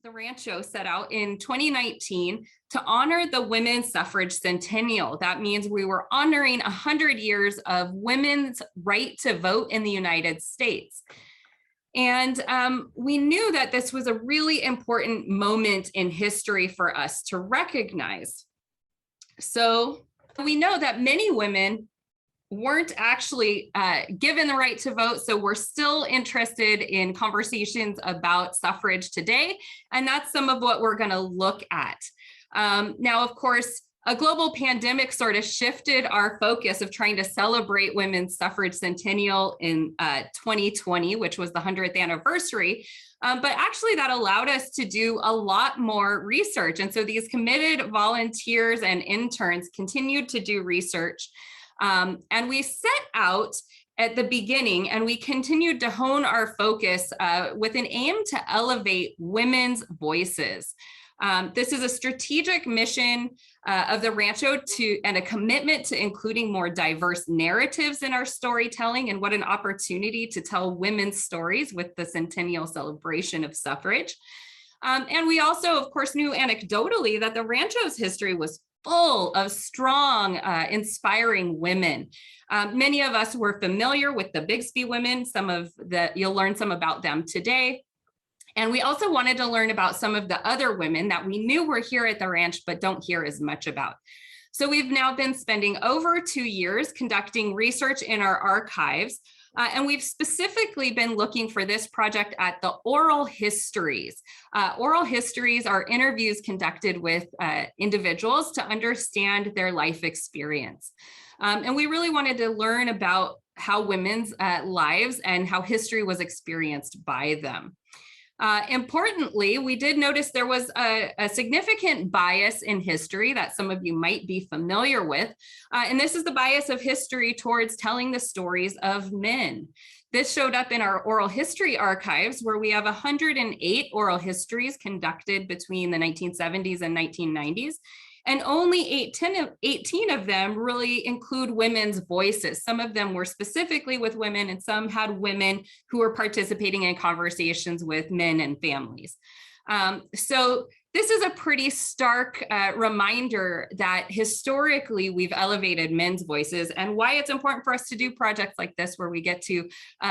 The Rancho set out in 2019 to honor the women's suffrage centennial. That means we were honoring 100 years of women's right to vote in the United States. And we knew that this was a really important moment in history for us to recognize. So we know that many women weren't actually given the right to vote. So we're still interested in conversations about suffrage today. And that's some of what we're going to look at. Now, of course, a global pandemic sort of shifted our focus of trying to celebrate women's suffrage centennial in 2020, which was the 100th anniversary. But actually that allowed us to do a lot more research. And so these committed volunteers and interns continued to do research. And we set out at the beginning and we continued to hone our focus with an aim to elevate women's voices. This is a strategic mission of the Rancho and a commitment to including more diverse narratives in our storytelling, and what an opportunity to tell women's stories with the centennial celebration of suffrage. And we also, of course, knew anecdotally that the Rancho's history was full of strong, inspiring women. Many of us were familiar with the Bixby women. You'll learn some about them today. And we also wanted to learn about some of the other women that we knew were here at the ranch, but don't hear as much about. So we've now been spending over 2 years conducting research in our archives. And we've specifically been looking for this project at the oral histories. Oral histories are interviews conducted with individuals to understand their life experience. And we really wanted to learn about how women's lives and how history was experienced by them. Importantly, we did notice there was a significant bias in history that some of you might be familiar with. And this is the bias of history towards telling the stories of men. This showed up in our oral history archives, where we have 108 oral histories conducted between the 1970s and 1990s. And only 18 of them really include women's voices. Some of them were specifically with women, and some had women who were participating in conversations with men and families. So this is a pretty stark reminder that historically we've elevated men's voices, and why it's important for us to do projects like this where we get to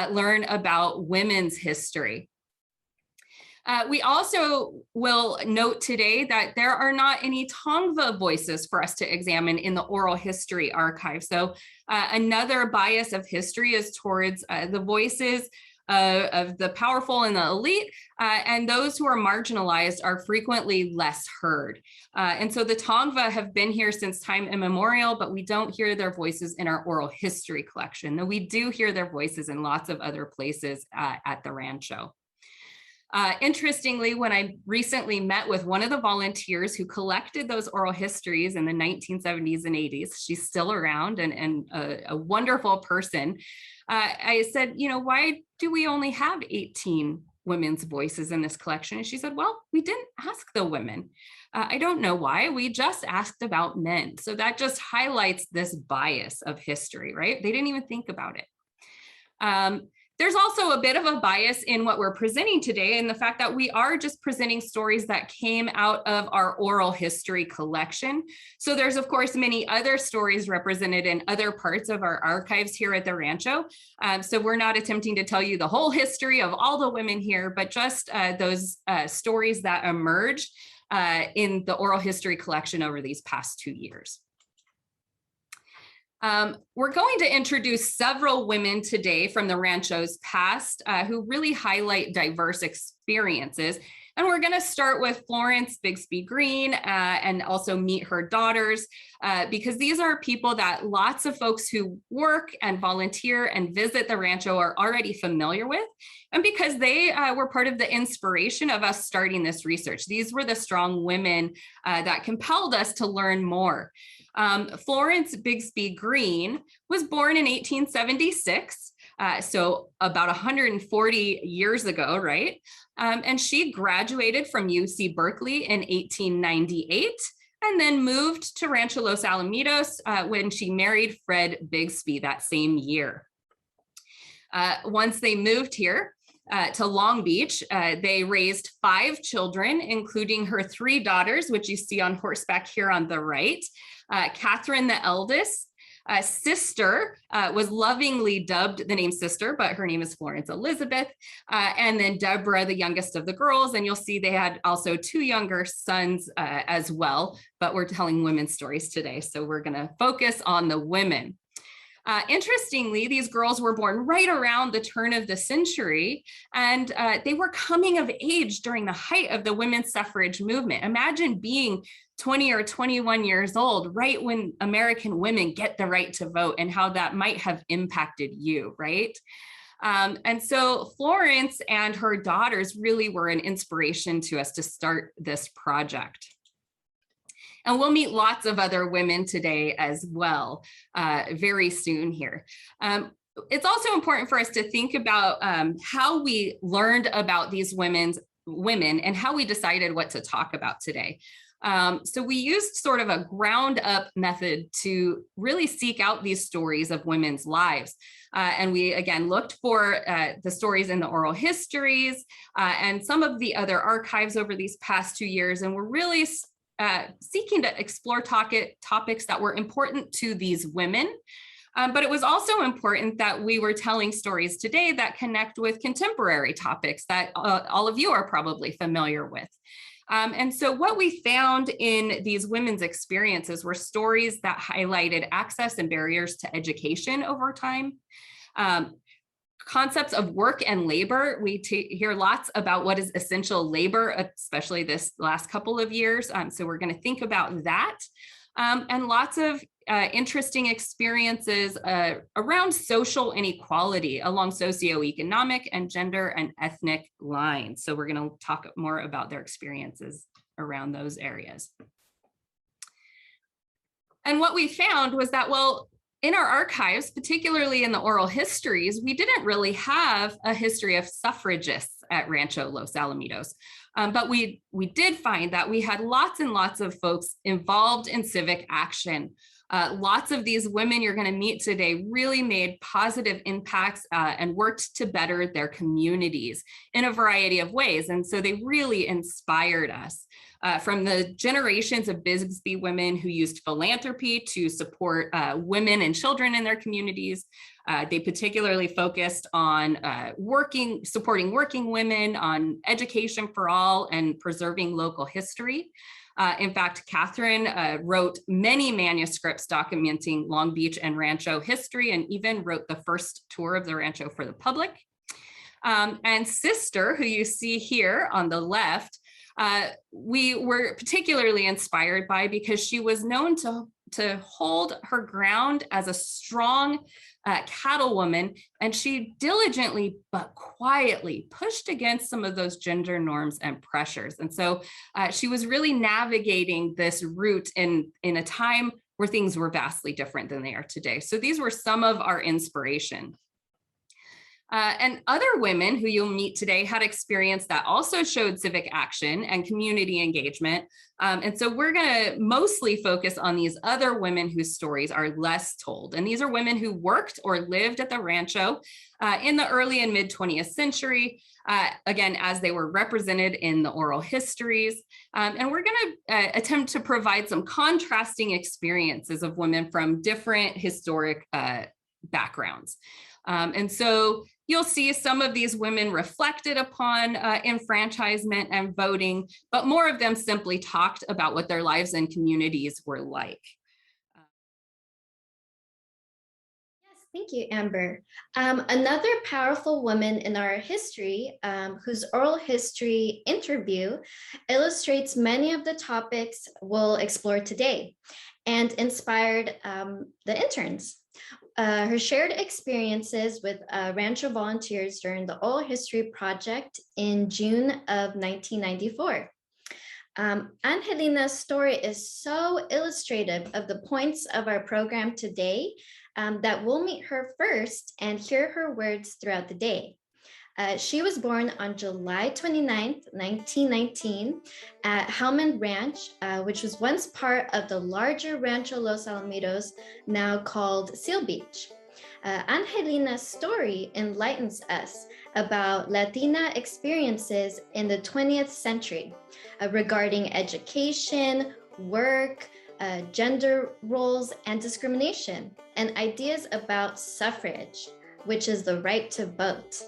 learn about women's history. We also will note today that there are not any Tongva voices for us to examine in the oral history archive. So another bias of history is towards the voices of the powerful and the elite, and those who are marginalized are frequently less heard. And so the Tongva have been here since time immemorial, but we don't hear their voices in our oral history collection, though we do hear their voices in lots of other places at the Rancho. Interestingly, when I recently met with one of the volunteers who collected those oral histories in the 1970s and 80s, she's still around and a wonderful person. I said, why do we only have 18 women's voices in this collection? And she said, well, we didn't ask the women. I don't know why, we just asked about men. So that just highlights this bias of history, right? They didn't even think about it. There's also a bit of a bias in what we're presenting today, and the fact that we are just presenting stories that came out of our oral history collection. So there's, of course, many other stories represented in other parts of our archives here at the Rancho. So we're not attempting to tell you the whole history of all the women here, but just those stories that emerged in the oral history collection over these past 2 years. We're going to introduce several women today from the Rancho's past who really highlight diverse experiences. And we're going to start with Florence Bixby Green and also meet her daughters, because these are people that lots of folks who work and volunteer and visit the Rancho are already familiar with. And because they were part of the inspiration of us starting this research. These were the strong women that compelled us to learn more. Florence Bixby Green was born in 1876, so about 140 years ago, right? And she graduated from UC Berkeley in 1898 and then moved to Rancho Los Alamitos when she married Fred Bixby that same year. Once they moved here, to Long Beach. They raised 5 children, including her 3 daughters, which you see on horseback here on the right. Catherine, the eldest, sister, was lovingly dubbed the name Sister, but her name is Florence Elizabeth. And then Deborah, the youngest of the girls. And you'll see they had also 2 younger sons as well, but we're telling women's stories today. So we're gonna focus on the women. Interestingly, these girls were born right around the turn of the century, and they were coming of age during the height of the women's suffrage movement. Imagine being 20 or 21 years old, right when American women get the right to vote, and how that might have impacted you, right? And so Florence and her daughters really were an inspiration to us to start this project. And we'll meet lots of other women today as well, very soon here. It's also important for us to think about how we learned about these women and how we decided what to talk about today. So we used sort of a ground up method to really seek out these stories of women's lives. And we, again, looked for the stories in the oral histories and some of the other archives over these past 2 years. And we're really seeking to explore topics that were important to these women. But it was also important that we were telling stories today that connect with contemporary topics that all of you are probably familiar with. And so what we found in these women's experiences were stories that highlighted access and barriers to education over time. Concepts of work and labor. We hear lots about what is essential labor, especially this last couple of years. So we're going to think about that. And lots of interesting experiences around social inequality along socioeconomic and gender and ethnic lines. So we're going to talk more about their experiences around those areas. And what we found was that, well, in our archives, particularly in the oral histories, we didn't really have a history of suffragists at Rancho Los Alamitos. But we did find that we had lots and lots of folks involved in civic action. Lots of these women you're going to meet today really made positive impacts and worked to better their communities in a variety of ways. And so they really inspired us. From the generations of Bisbee women who used philanthropy to support women and children in their communities. They particularly focused on supporting working women, on education for all, and preserving local history. In fact, Catherine wrote many manuscripts documenting Long Beach and Rancho history, and even wrote the first tour of the Rancho for the public. And Sister, who you see here on the left, we were particularly inspired by because she was known to hold her ground as a strong cattlewoman, and she diligently but quietly pushed against some of those gender norms and pressures. And so she was really navigating this route in a time where things were vastly different than they are today. So these were some of our inspiration. And other women who you'll meet today had experience that also showed civic action and community engagement. And so we're going to mostly focus on these other women whose stories are less told. And these are women who worked or lived at the Rancho in the early and mid 20th century, again, as they were represented in the oral histories. And we're going to attempt to provide some contrasting experiences of women from different historic backgrounds. And so you'll see some of these women reflected upon enfranchisement and voting, but more of them simply talked about what their lives and communities were like. Yes, thank you, Amber. Another powerful woman in our history, whose oral history interview illustrates many of the topics we'll explore today and inspired the interns. Her shared experiences with Rancho volunteers during the Oral History Project in June of 1994. Angelina's story is so illustrative of the points of our program today that we'll meet her first and hear her words throughout the day. She was born on July 29th, 1919 at Hellman Ranch, which was once part of the larger Rancho Los Alamitos, now called Seal Beach. Angelina's story enlightens us about Latina experiences in the 20th century regarding education, work, gender roles, and discrimination, and ideas about suffrage, which is the right to vote.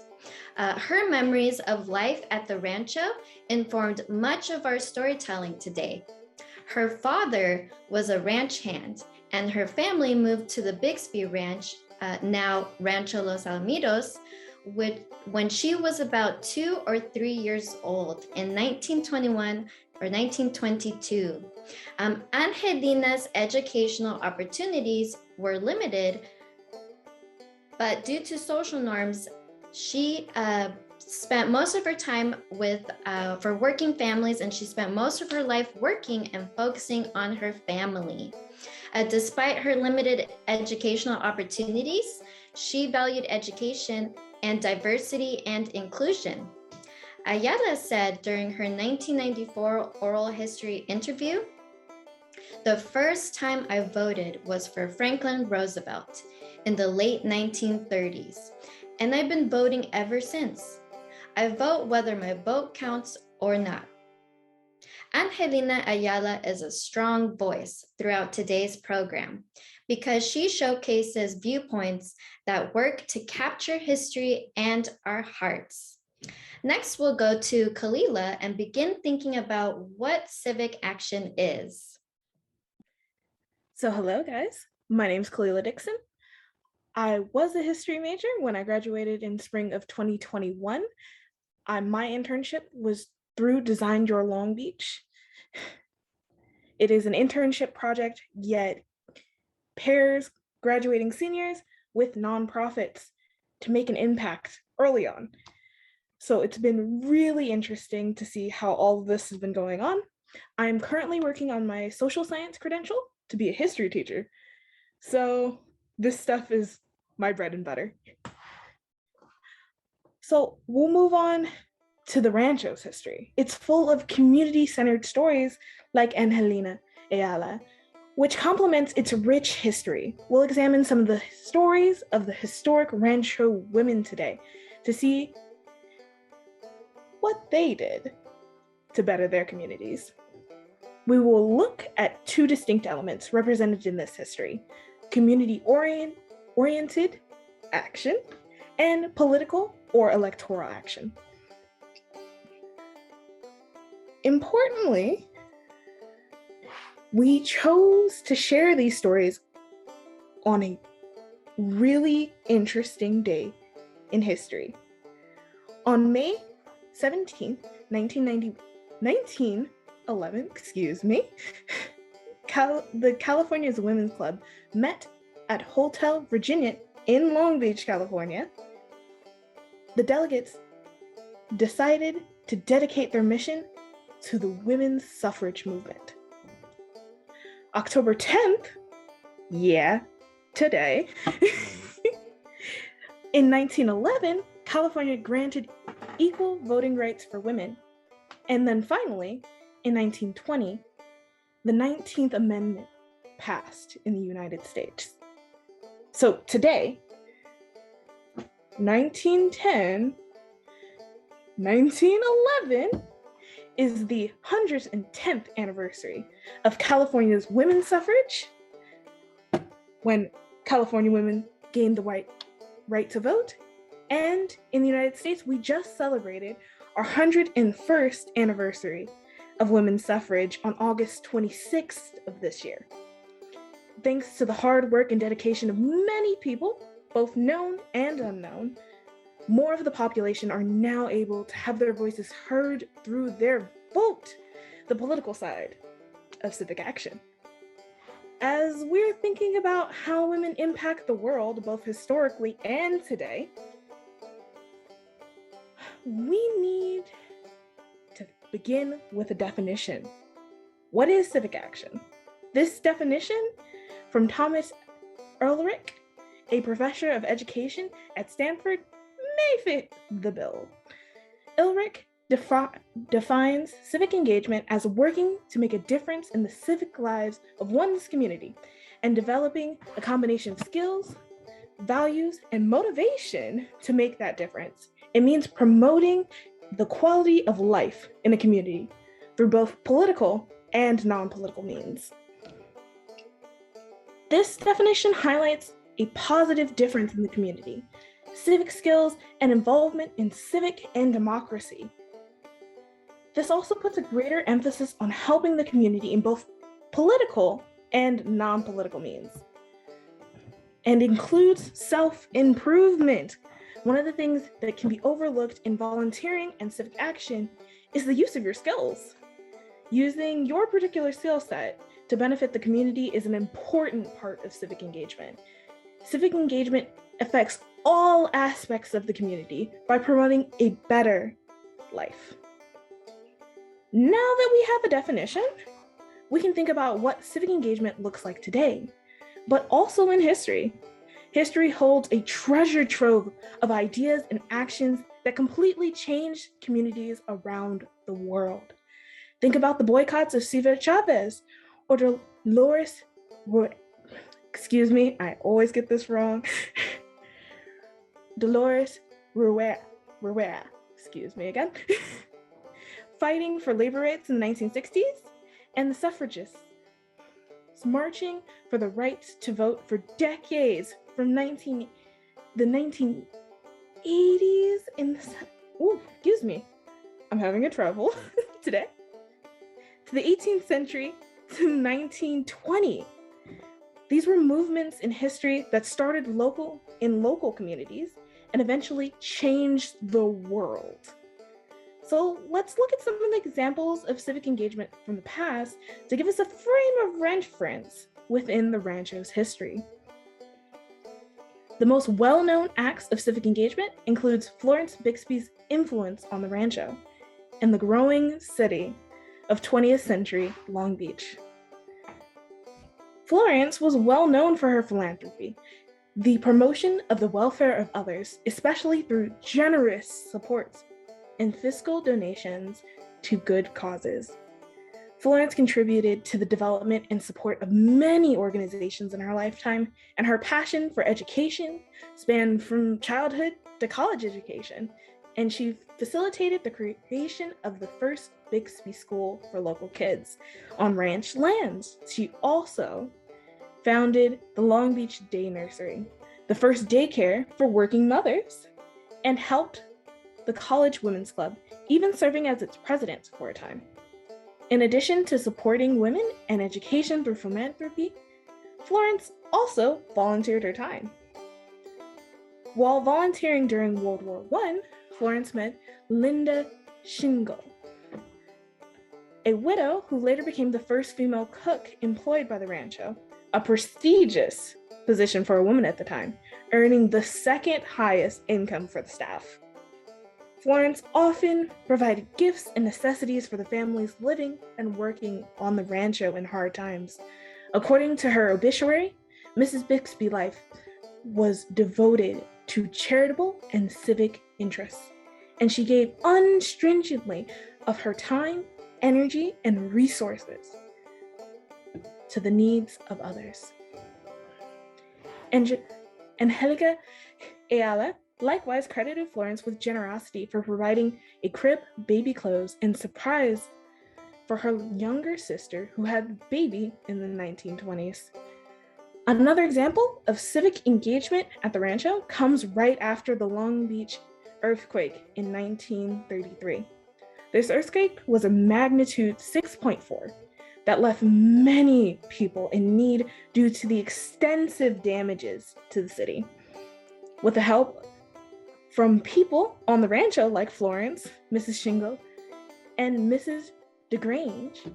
Her memories of life at the rancho informed much of our storytelling today. Her father was a ranch hand, and her family moved to the Bixby Ranch, now Rancho Los Alamitos, when she was about 2 or 3 years old in 1921 or 1922. Angelina's educational opportunities were limited, but due to social norms, she spent most of her time for working families, and she spent most of her life working and focusing on her family. Despite her limited educational opportunities, she valued education and diversity and inclusion. Ayala said during her 1994 oral history interview, "The first time I voted was for Franklin Roosevelt in the late 1930s, and I've been voting ever since. I vote whether my vote counts or not." Angelina Ayala is a strong voice throughout today's program because she showcases viewpoints that work to capture history and our hearts. Next, we'll go to Kalilah and begin thinking about what civic action is. So hello guys, my name's Kalilah Dixon. I was a history major when I graduated in spring of 2021. My internship was through Design Your Long Beach. It is an internship project, yet pairs graduating seniors with nonprofits to make an impact early on. So it's been really interesting to see how all of this has been going on. I'm currently working on my social science credential to be a history teacher. So this stuff is my bread and butter. So we'll move on to the Rancho's history. It's full of community-centered stories like Angelina Ayala, which complements its rich history. We'll examine some of the stories of the historic Rancho women today to see what they did to better their communities. We will look at two distinct elements represented in this history: community-oriented action and political or electoral action. Importantly, we chose to share these stories on a really interesting day in history. On May 17th, 1911, the California's Women's Club met at Hotel Virginia in Long Beach, California. The delegates decided to dedicate their mission to the women's suffrage movement. October 10th, today, in 1911, California granted equal voting rights for women. And then finally, in 1920, the 19th Amendment passed in the United States. So today, 1910, 1911 is the 110th anniversary of California's women's suffrage, when California women gained the right to vote. And in the United States, we just celebrated our 101st anniversary of women's suffrage on August 26th of this year. Thanks to the hard work and dedication of many people, both known and unknown, more of the population are now able to have their voices heard through their vote, the political side of civic action. As we're thinking about how women impact the world, both historically and today, we need to begin with a definition. What is civic action? This definition from Thomas Ehrlich, a professor of education at Stanford, may fit the bill. Ehrlich defines civic engagement as working to make a difference in the civic lives of one's community and developing a combination of skills, values, and motivation to make that difference It means promoting the quality of life in a community through both political and non-political means. This definition highlights a positive difference in the community, civic skills, and involvement in civic and democracy. This also puts a greater emphasis on helping the community in both political and non-political means, and includes self-improvement. One of the things that can be overlooked in volunteering and civic action is the use of your skills. Using your particular skill set to benefit the community is an important part of civic engagement. Civic engagement affects all aspects of the community by promoting a better life. Now that we have a definition, we can think about what civic engagement looks like today, but also in history. History holds a treasure trove of ideas and actions that completely changed communities around the world. Think about the boycotts of Cesar Chavez or Dolores, excuse me, I always get this wrong. Dolores Rivera, excuse me again, fighting for labor rights in the 1960s, and the suffragists marching for the right to vote for decades from the 1980s excuse me, I'm having a trouble today, to the 18th century to 1920. These were movements in history that started in local communities and eventually changed the world. So let's look at some of the examples of civic engagement from the past to give us a frame of reference within the Rancho's history. The most well-known acts of civic engagement includes Florence Bixby's influence on the Rancho and the growing city of 20th century Long Beach. Florence was well known for her philanthropy, the promotion of the welfare of others, especially through generous supports and fiscal donations to good causes. Florence contributed to the development and support of many organizations in her lifetime, and her passion for education spanned from childhood to college education, and she facilitated the creation of the first Bixby School for local kids on ranch lands. She also founded the Long Beach Day Nursery, the first daycare for working mothers, and helped the College Women's Club, even serving as its president for a time. In addition to supporting women and education through philanthropy, Florence also volunteered her time. While volunteering during World War I, Florence met Linda Shingle, a widow who later became the first female cook employed by the Rancho, a prestigious position for a woman at the time, earning the second highest income for the staff. Florence often provided gifts and necessities for the families living and working on the Rancho in hard times. According to her obituary, Mrs. Bixby's life was devoted to charitable and civic interests, and she gave unstringently of her time, energy, and resources to the needs of others. Angelica Ayala likewise credited Florence with generosity for providing a crib, baby clothes, and surprise for her younger sister who had a baby in the 1920s. Another example of civic engagement at the Rancho comes right after the Long Beach earthquake in 1933. This earthquake was a magnitude 6.4 that left many people in need due to the extensive damages to the city. With the help from people on the Rancho like Florence, Mrs. Shingle, and Mrs. DeGrange,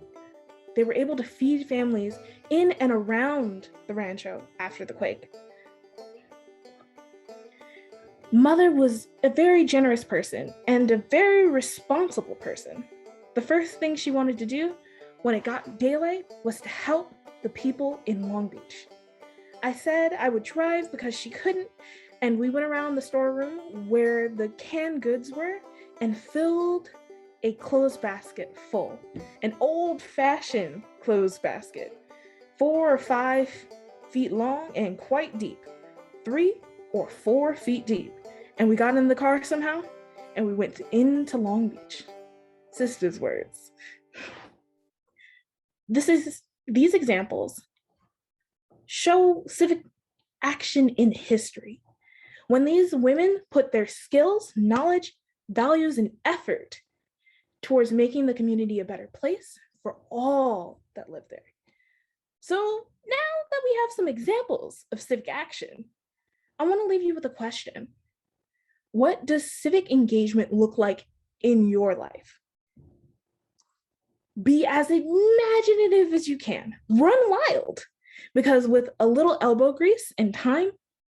they were able to feed families in and around the Rancho after the quake. Mother was a very generous person and a very responsible person. The first thing she wanted to do when it got daylight was to help the people in Long Beach. I said I would drive because she couldn't, and we went around the storeroom where the canned goods were and filled a clothes basket full, an old-fashioned clothes basket, 4 or 5 feet long and quite deep, 3 or 4 feet deep. And we got in the car somehow and we went into Long Beach. Sister's words. These examples show civic action in history. When these women put their skills, knowledge, values, and effort towards making the community a better place for all that live there. So now that we have some examples of civic action, I want to leave you with a question. What does civic engagement look like in your life? Be as imaginative as you can. Run wild, because with a little elbow grease and time,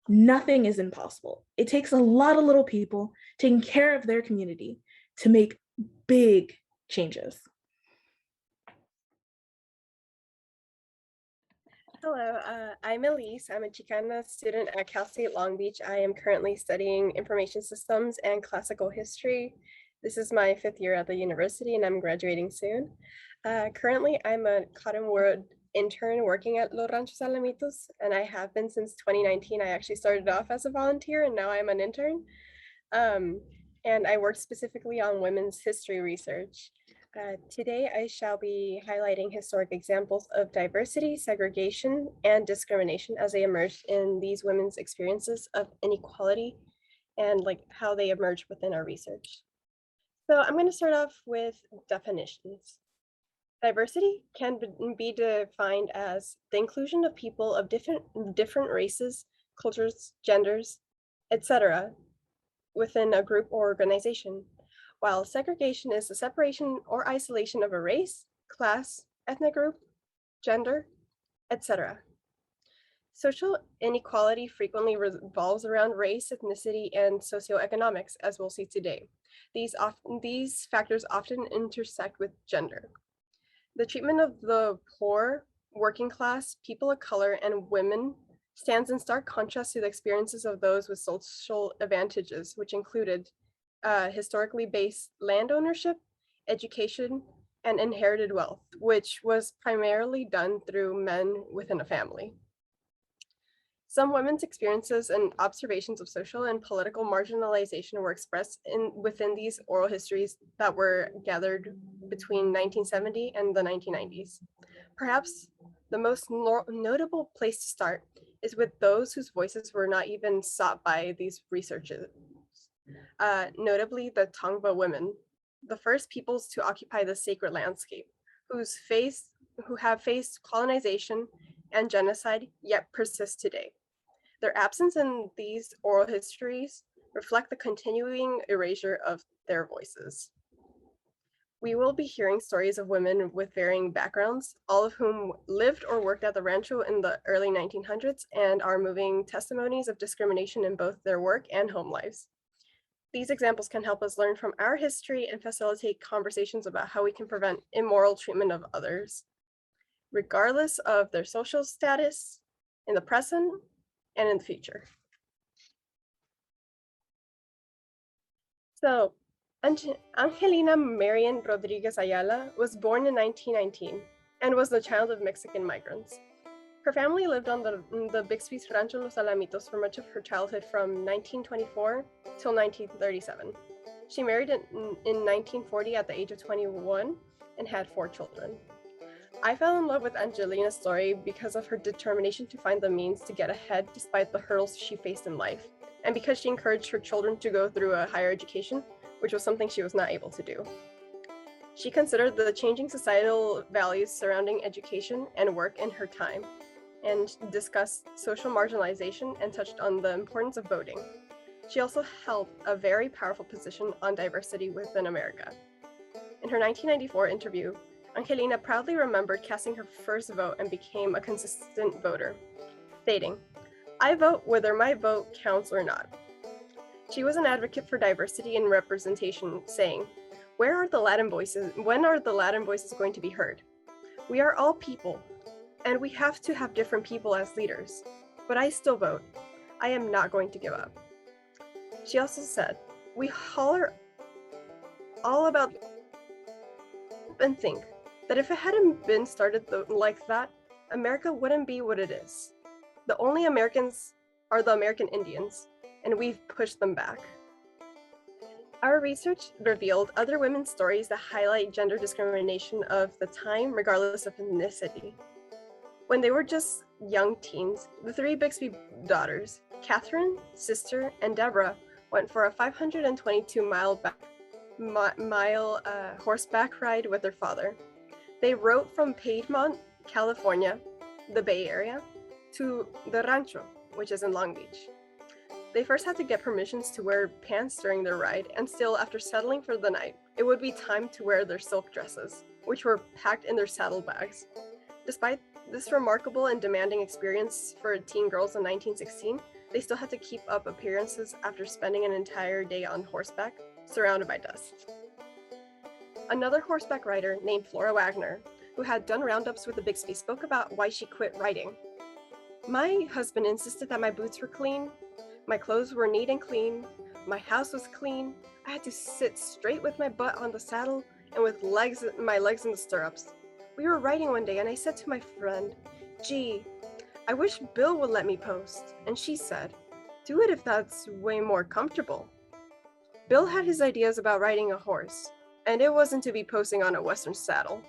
nothing is impossible. It takes a lot of little people taking care of their community to make big changes. Hello, I'm Elise. I'm a Chicana student at Cal State Long Beach. I am currently studying information systems and classical history. This is my 5th year at the university and I'm graduating soon. Currently, I'm a cottonwood intern working at Los Rancho Los Alamitos, and I have been since 2019. I actually started off as a volunteer and now I'm an intern. And I work specifically on women's history research. Today, I shall be highlighting historic examples of diversity, segregation, and discrimination as they emerged in these women's experiences of inequality and how they emerge within our research. So I'm going to start off with definitions. Diversity can be defined as the inclusion of people of different races, cultures, genders, etc. within a group or organization, while segregation is the separation or isolation of a race, class, ethnic group, gender, etc. Social inequality frequently revolves around race, ethnicity, and socioeconomics, as we'll see today. These factors often intersect with gender. The treatment of the poor, working class, people of color, and women stands in stark contrast to the experiences of those with social advantages, which included historically based land ownership, education, and inherited wealth, which was primarily done through men within a family. Some women's experiences and observations of social and political marginalization were expressed within these oral histories that were gathered between 1970 and the 1990s. Perhaps the most notable place to start is with those whose voices were not even sought by these researchers. Notably the Tongva women, the first peoples to occupy the sacred landscape, who have faced colonization and genocide yet persist today. Their absence in these oral histories reflect the continuing erasure of their voices. We will be hearing stories of women with varying backgrounds, all of whom lived or worked at the rancho in the early 1900s and are moving testimonies of discrimination in both their work and home lives. These examples can help us learn from our history and facilitate conversations about how we can prevent immoral treatment of others, regardless of their social status, in the present and in the future. So, Angelina Marian Rodriguez Ayala was born in 1919 and was the child of Mexican migrants. Her family lived on the Bixby's Rancho Los Alamitos for much of her childhood from 1924 till 1937. She married in 1940 at the age of 21 and had 4 children. I fell in love with Angelina's story because of her determination to find the means to get ahead despite the hurdles she faced in life, and because she encouraged her children to go through a higher education, which was something she was not able to do. She considered the changing societal values surrounding education and work in her time, and discussed social marginalization and touched on the importance of voting. She also held a very powerful position on diversity within America. In her 1994 interview, Angelina proudly remembered casting her first vote and became a consistent voter, stating, "I vote whether my vote counts or not." She was an advocate for diversity and representation, saying, "Where are the Latin voices? When are the Latin voices going to be heard? We are all people, and we have to have different people as leaders, but I still vote. I am not going to give up." She also said, "We holler all about and think that if it hadn't been started like that, America wouldn't be what it is. The only Americans are the American Indians, and we've pushed them back." Our research revealed other women's stories that highlight gender discrimination of the time, regardless of ethnicity. When they were just young teens, the three Bixby daughters, Catherine, Sister, and Deborah, went for a 522-mile horseback ride with their father. They rode from Piedmont, California, the Bay Area, to the Rancho, which is in Long Beach. They first had to get permissions to wear pants during their ride, and still, after settling for the night, it would be time to wear their silk dresses, which were packed in their saddlebags. Despite this remarkable and demanding experience for teen girls in 1916, they still had to keep up appearances after spending an entire day on horseback, surrounded by dust. Another horseback rider named Flora Wagner, who had done roundups with the Bixby, spoke about why she quit riding. My husband insisted that my boots were clean, my clothes were neat and clean, my house was clean, I had to sit straight with my butt on the saddle and with my legs in the stirrups. We were riding one day and I said to my friend, "Gee, I wish Bill would let me post." And she said, "Do it if that's way more comfortable." Bill had his ideas about riding a horse, and it wasn't to be posing on a Western saddle.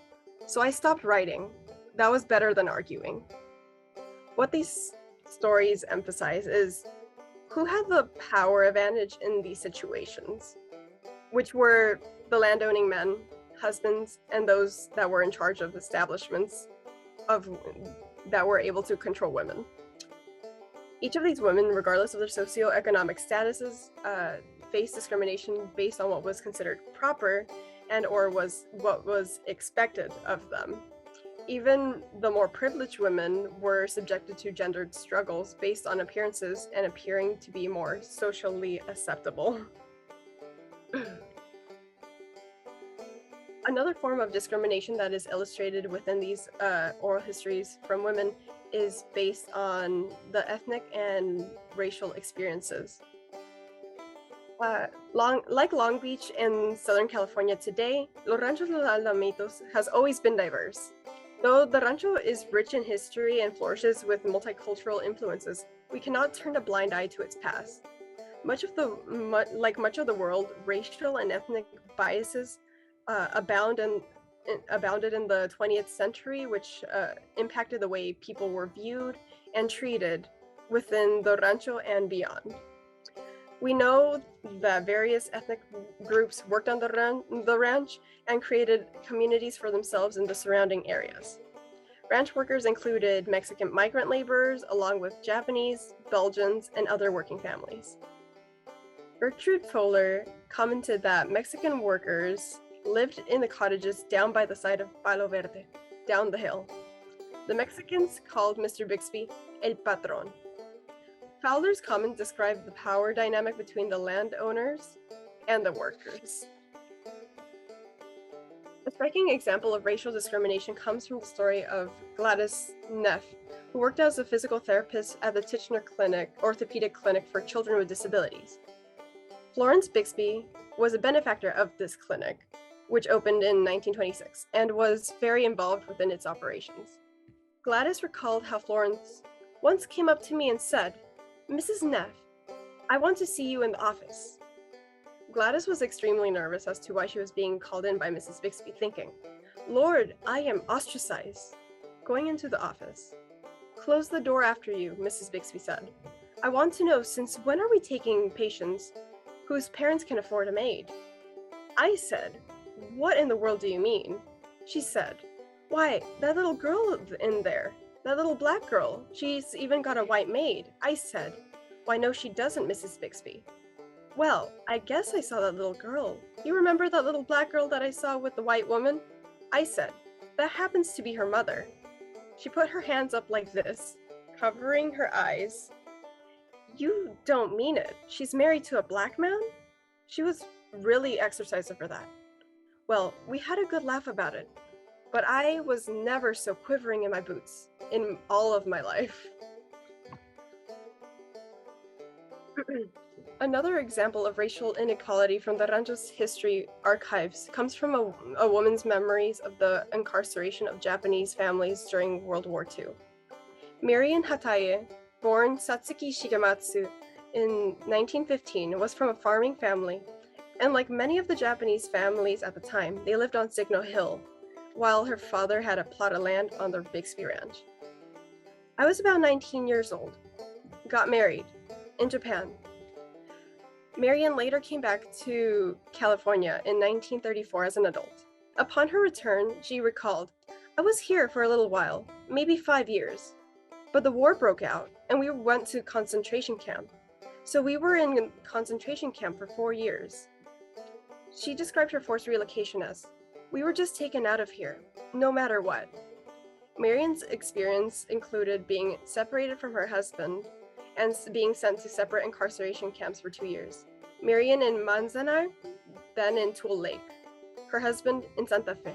So I stopped riding. That was better than arguing. What these stories emphasize is who had the power advantage in these situations, which were the landowning men, husbands, and those that were in charge of establishments that were able to control women. Each of these women, regardless of their socioeconomic statuses, faced discrimination based on what was considered proper and or what was expected of them. Even the more privileged women were subjected to gendered struggles based on appearances and appearing to be more socially acceptable. Another form of discrimination that is illustrated within these oral histories from women is based on the ethnic and racial experiences. Like Long Beach in Southern California today, Rancho Los Alamitos has always been diverse. Though the rancho is rich in history and flourishes with multicultural influences, we cannot turn a blind eye to its past. Much of the world, racial and ethnic biases abounded in the 20th century, which impacted the way people were viewed and treated within the rancho and beyond. We know that various ethnic groups worked on the ranch and created communities for themselves in the surrounding areas. Ranch workers included Mexican migrant laborers, along with Japanese, Belgians, and other working families. Gertrude Fowler commented that Mexican workers lived in the cottages down by the side of Palo Verde, down the hill. The Mexicans called Mr. Bixby El Patron. Fowler's comment described the power dynamic between the landowners and the workers. A striking example of racial discrimination comes from the story of Gladys Neff, who worked as a physical therapist at the Titchener Orthopedic Clinic for Children with Disabilities. Florence Bixby was a benefactor of this clinic, which opened in 1926, and was very involved within its operations. Gladys recalled how Florence once came up to me and said, "Mrs. Neff, I want to see you in the office." Gladys was extremely nervous as to why she was being called in by Mrs. Bixby, thinking, "Lord, I am ostracized." Going into the office. "Close the door after you," Mrs. Bixby said. "I want to know, since when are we taking patients whose parents can afford a maid?" I said, "What in the world do you mean?" She said, "Why, that little girl in there, that little black girl, she's even got a white maid." I said, "Why, no, she doesn't, Mrs. Bixby." "Well, I guess I saw that little girl. You remember that little black girl that I saw with the white woman?" I said, "That happens to be her mother." She put her hands up like this, covering her eyes. "You don't mean it. She's married to a black man?" She was really exercised over that. Well, we had a good laugh about it, but I was never so quivering in my boots in all of my life. Another example of racial inequality from the Rancho's history archives comes from a woman's memories of the incarceration of Japanese families during World War II. Marian Hataye, born Satsuki Shigematsu in 1915, was from a farming family And like many of the Japanese families at the time, they lived on Signal Hill, while her father had a plot of land on the Bixby Ranch. I was about 19 years old, got married in Japan. Marian later came back to California in 1934 as an adult. Upon her return, she recalled, "I was here for a little while, maybe 5 years. But the war broke out and we went to concentration camp. So we were in concentration camp for 4 years." She described her forced relocation as, "We were just taken out of here, no matter what." Marian's experience included being separated from her husband and being sent to separate incarceration camps for 2 years. Marian in Manzanar, then in Tule Lake, her husband in Santa Fe,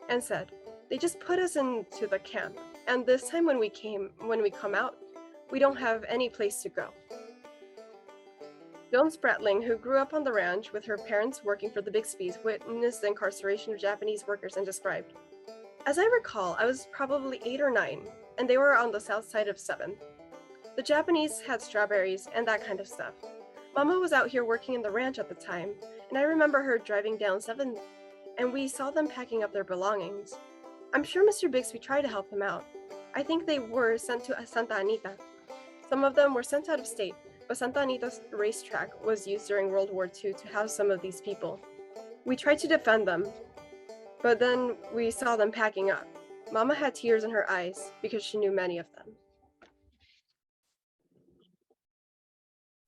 and said, "They just put us into the camp, and this time when we come out, we don't have any place to go." Joan Spratling, who grew up on the ranch with her parents working for the Bixbys, witnessed the incarceration of Japanese workers and described, "As I recall, I was probably 8 or 9, and they were on the south side of 7th. The Japanese had strawberries and that kind of stuff. Mama was out here working in the ranch at the time, and I remember her driving down 7th, and we saw them packing up their belongings. I'm sure Mr. Bixby tried to help them out. I think they were sent to Santa Anita. Some of them were sent out of state, but Santa Anita's racetrack was used during World War II to house some of these people. We tried to defend them, but then we saw them packing up. Mama had tears in her eyes because she knew many of them."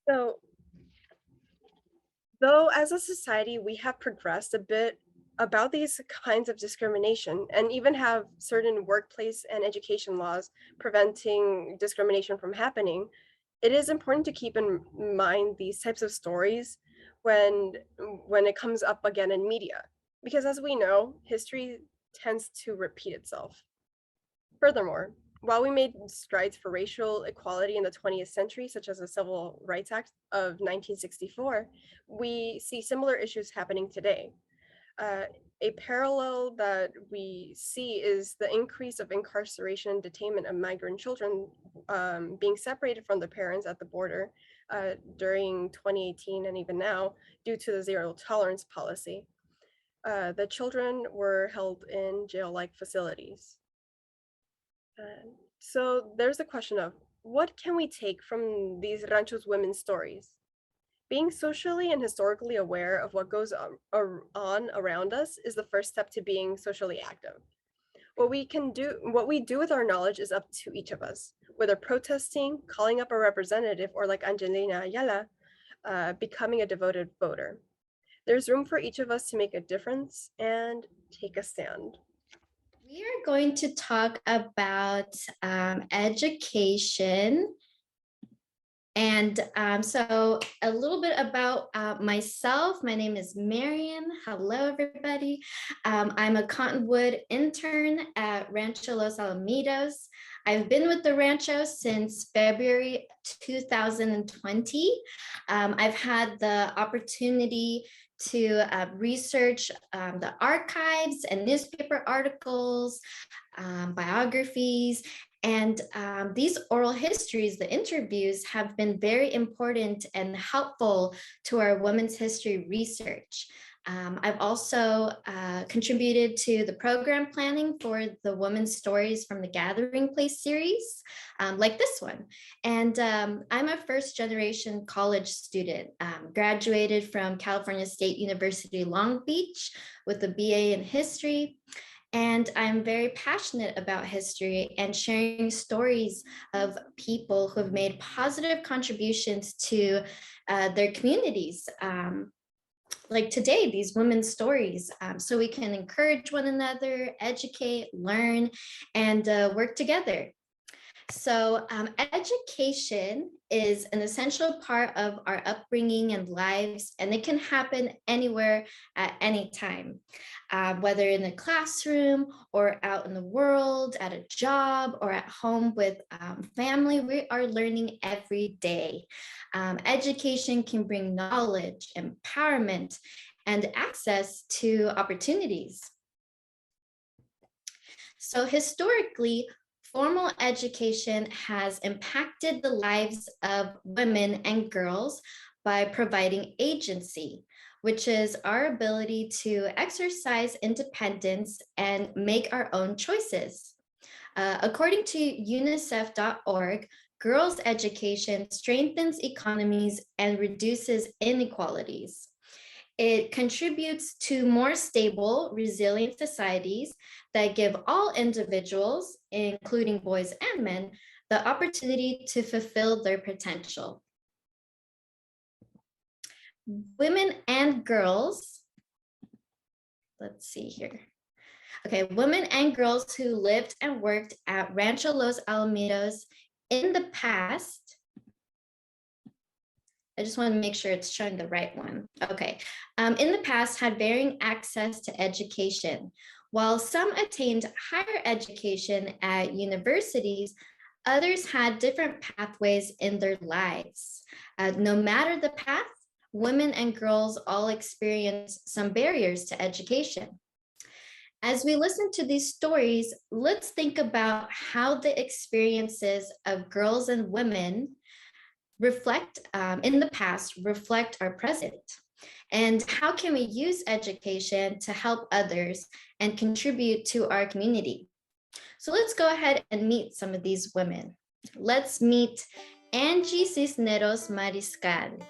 So, though as a society we have progressed a bit about these kinds of discrimination and even have certain workplace and education laws preventing discrimination from happening, it is important to keep in mind these types of stories when it comes up again in media, because as we know, history tends to repeat itself. Furthermore, while we made strides for racial equality in the 20th century, such as the Civil Rights Act of 1964, we see similar issues happening today. A parallel that we see is the increase of incarceration and detainment of migrant children being separated from their parents at the border during 2018 and even now due to the zero tolerance policy. The children were held in jail-like facilities. So there's the question of, what can we take from these Rancho's women's stories? Being socially and historically aware of what goes on around us is the first step to being socially active. What we do with our knowledge is up to each of us, whether protesting, calling up a representative, or like Angelina Ayala, becoming a devoted voter. There's room for each of us to make a difference and take a stand. We are going to talk about education. And so a little bit about myself. My name is Marian. Hello, everybody. I'm a cottonwood intern at Rancho Los Alamitos. I've been with the Rancho since February 2020. I've had the opportunity to research the archives and newspaper articles, biographies, and these oral histories, the interviews, have been very important and helpful to our women's history research. I've also contributed to the program planning for the Women's Stories from the Gathering Place series, like this one. And I'm a first-generation college student, graduated from California State University, Long Beach with a BA in history. And I'm very passionate about history and sharing stories of people who have made positive contributions to their communities. Like today, these women's stories, so we can encourage one another, educate, learn, and work together. So education is an essential part of our upbringing and lives, and it can happen anywhere at any time, whether in the classroom or out in the world, at a job, or at home with family. We are learning every day. Education can bring knowledge, empowerment, and access to opportunities. So historically, formal education has impacted the lives of women and girls by providing agency, which is our ability to exercise independence and make our own choices. According to UNICEF.org, girls' education strengthens economies and reduces inequalities. It contributes to more stable, resilient societies that give all individuals, including boys and men, the opportunity to fulfill their potential. Women and girls, let's see here. Okay, women and girls who lived and worked at Rancho Los Alamitos in the past. I just want to make sure it's showing the right one. Okay, in the past had varying access to education. While some attained higher education at universities, others had different pathways in their lives. No matter the path, women and girls all experience some barriers to education. As we listen to these stories, let's think about how the experiences of girls and women in the past reflect our present. And how can we use education to help others and contribute to our community? So let's go ahead and meet some of these women. Let's meet Angie Cisneros Mariscal.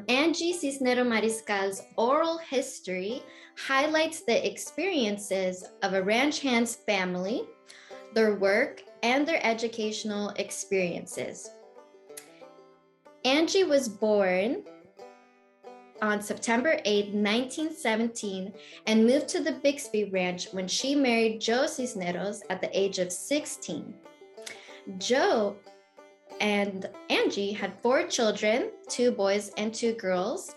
Angie Cisneros Mariscal's oral history highlights the experiences of a ranch hand's family, their work, and their educational experiences. Angie was born on September 8, 1917, and moved to the Bixby Ranch when she married Joe Cisneros at the age of 16. Joe and Angie had 4 children, 2 boys and 2 girls,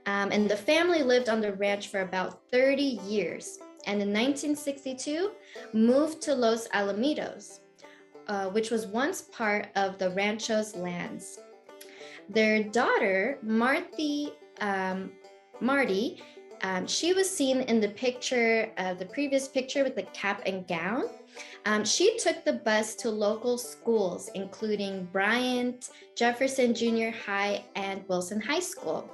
and the family lived on the ranch for about 30 years. And in 1962, moved to Los Alamitos, which was once part of the Rancho's lands. Their daughter, Marty, she was seen in the previous picture with the cap and gown. She took the bus to local schools, including Bryant, Jefferson Junior High, and Wilson High School.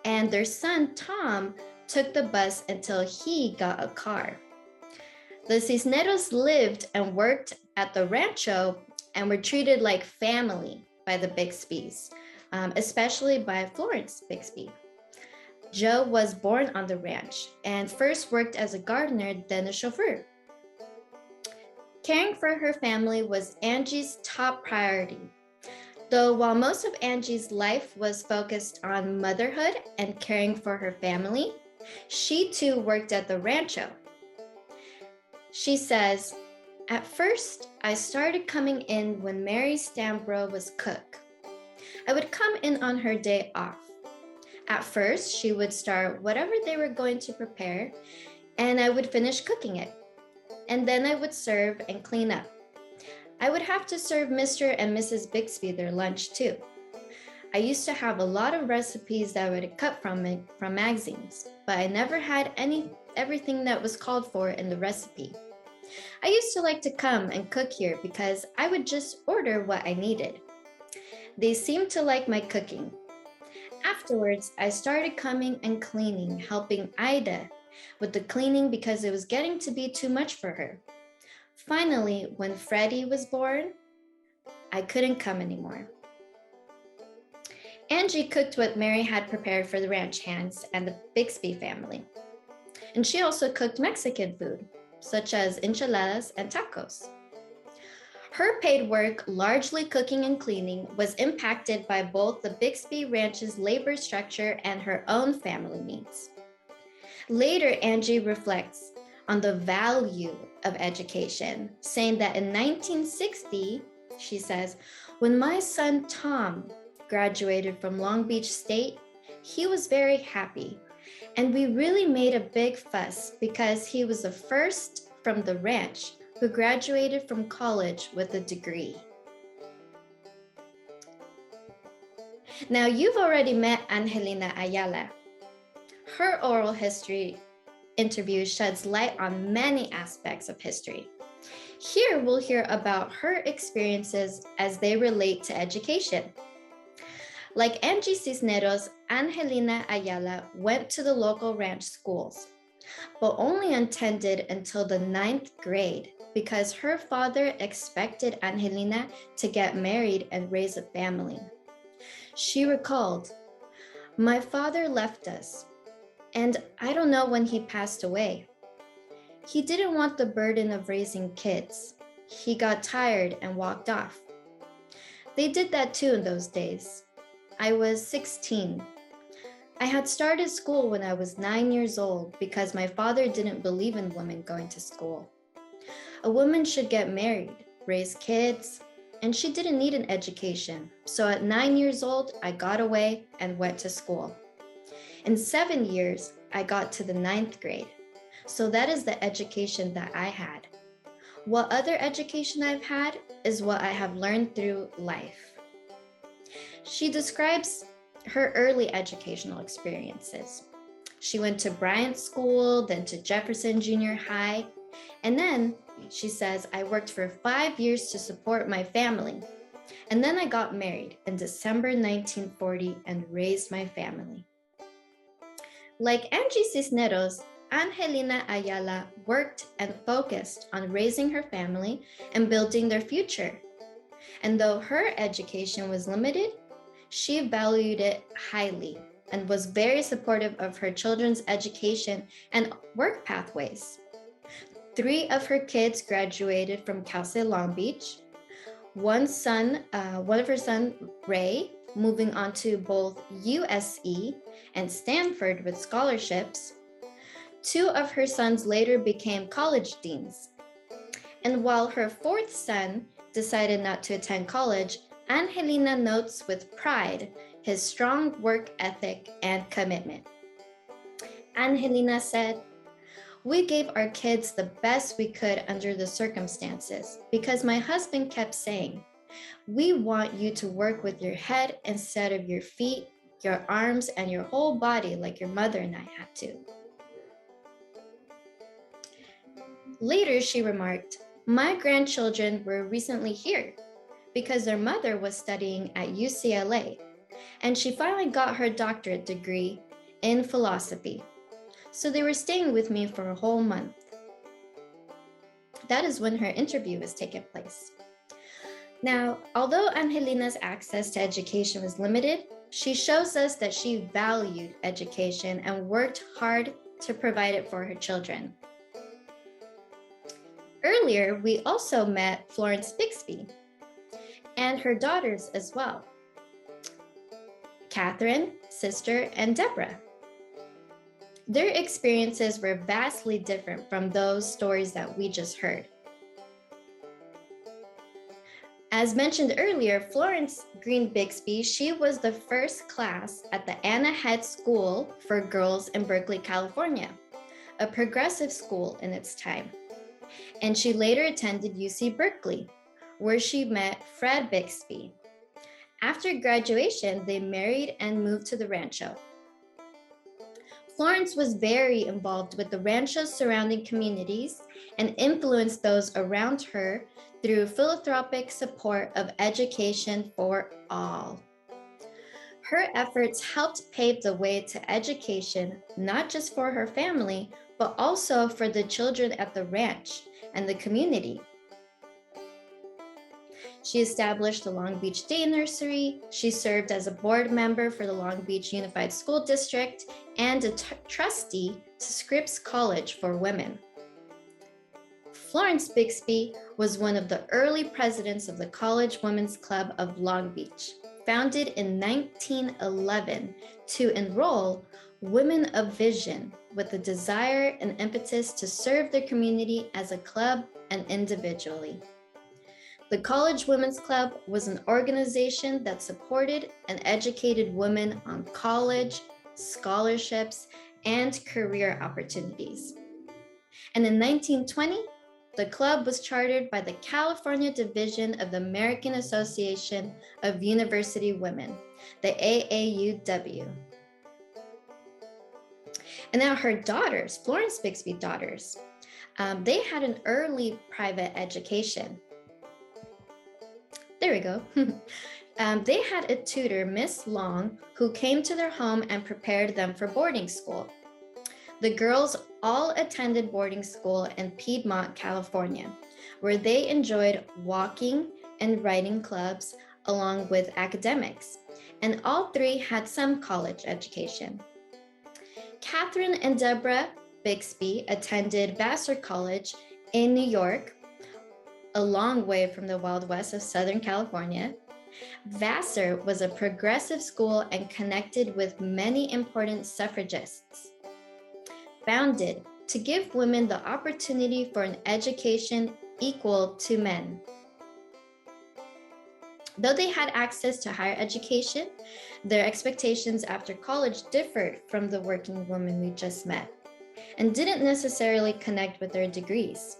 And their son, Tom, took the bus until he got a car. The Cisneros lived and worked at the rancho and were treated like family by the Bixbys, especially by Florence Bixby. Joe was born on the ranch and first worked as a gardener, then a chauffeur. Caring for her family was Angie's top priority. Though while most of Angie's life was focused on motherhood and caring for her family, she too worked at the rancho. She says, "At first, I started coming in when Mary Stambro was cook. I would come in on her day off. At first, she would start whatever they were going to prepare, and I would finish cooking it. And then I would serve and clean up. I would have to serve Mr. and Mrs. Bixby their lunch too. I used to have a lot of recipes that I would cut from magazines, but I never had everything that was called for in the recipe. I used to like to come and cook here because I would just order what I needed. They seemed to like my cooking. Afterwards, I started coming and cleaning, helping Ida with the cleaning because it was getting to be too much for her. Finally, when Freddie was born, I couldn't come anymore." Angie cooked what Mary had prepared for the ranch hands and the Bixby family. And she also cooked Mexican food, such as enchiladas and tacos. Her paid work, largely cooking and cleaning, was impacted by both the Bixby Ranch's labor structure and her own family needs. Later, Angie reflects on the value of education, saying that in 1960, she says, "When my son Tom graduated from Long Beach State, he was very happy. And we really made a big fuss because he was the first from the ranch who graduated from college with a degree." Now, you've already met Angelina Ayala. Her oral history interview sheds light on many aspects of history. Here, we'll hear about her experiences as they relate to education. Like Angie Cisneros, Angelina Ayala went to the local ranch schools, but only attended until the 9th grade because her father expected Angelina to get married and raise a family. She recalled, "My father left us, and I don't know when he passed away. He didn't want the burden of raising kids. He got tired and walked off. They did that too in those days. I was 16. I had started school when I was 9 years old because my father didn't believe in women going to school. A woman should get married, raise kids, and she didn't need an education. So at 9 years old, I got away and went to school. In 7 years, I got to the 9th grade. So that is the education that I had. What other education I've had is what I have learned through life." She describes her early educational experiences. She went to Bryant School, then to Jefferson Junior High, and then she says, "I worked for 5 years to support my family. And then I got married in December 1940 and raised my family." Like Angie Cisneros, Angelina Ayala worked and focused on raising her family and building their future. And though her education was limited, she valued it highly and was very supportive of her children's education and work pathways. 3 of her kids graduated from Cal State Long Beach. One of her sons, Ray, moving on to both USC and Stanford with scholarships. 2 of her sons later became college deans. And while her 4th son decided not to attend college, Angelina notes with pride his strong work ethic and commitment. Angelina said, "We gave our kids the best we could under the circumstances because my husband kept saying, 'We want you to work with your head instead of your feet, your arms, and your whole body like your mother and I had to.'" Later, she remarked, "My grandchildren were recently here because their mother was studying at UCLA, and she finally got her doctorate degree in philosophy. So they were staying with me for a whole month." That is when her interview was taking place. Now, although Angelina's access to education was limited, she shows us that she valued education and worked hard to provide it for her children. Earlier, we also met Florence Bixby and her daughters as well, Catherine, Sister, and Deborah. Their experiences were vastly different from those stories that we just heard. As mentioned earlier, Florence Green Bixby, she was the first class at the Anna Head School for Girls in Berkeley, California, a progressive school in its time. And she later attended UC Berkeley, where she met Fred Bixby. After graduation, they married and moved to the Rancho. Florence was very involved with the Rancho's surrounding communities and influenced those around her through philanthropic support of education for all. Her efforts helped pave the way to education, not just for her family, but also for the children at the ranch and the community. She established the Long Beach Day Nursery. She served as a board member for the Long Beach Unified School District and a trustee to Scripps College for Women. Florence Bixby was one of the early presidents of the College Women's Club of Long Beach, founded in 1911 to enroll women of vision with the desire and impetus to serve their community as a club and individually. The College Women's Club was an organization that supported and educated women on college, scholarships, and career opportunities. And in 1920, the club was chartered by the California Division of the American Association of University Women, the AAUW. And now her daughters, Florence Bixby daughters, they had an early private education. There we go. They had a tutor, Miss Long, who came to their home and prepared them for boarding school. The girls all attended boarding school in Piedmont, California, where they enjoyed walking and writing clubs along with academics, and all three had some college education. Catherine and Deborah Bixby attended Vassar College in New York, a long way from the Wild West of Southern California. Vassar was a progressive school and connected with many important suffragists. Founded to give women the opportunity for an education equal to men. Though they had access to higher education, their expectations after college differed from the working women we just met and didn't necessarily connect with their degrees.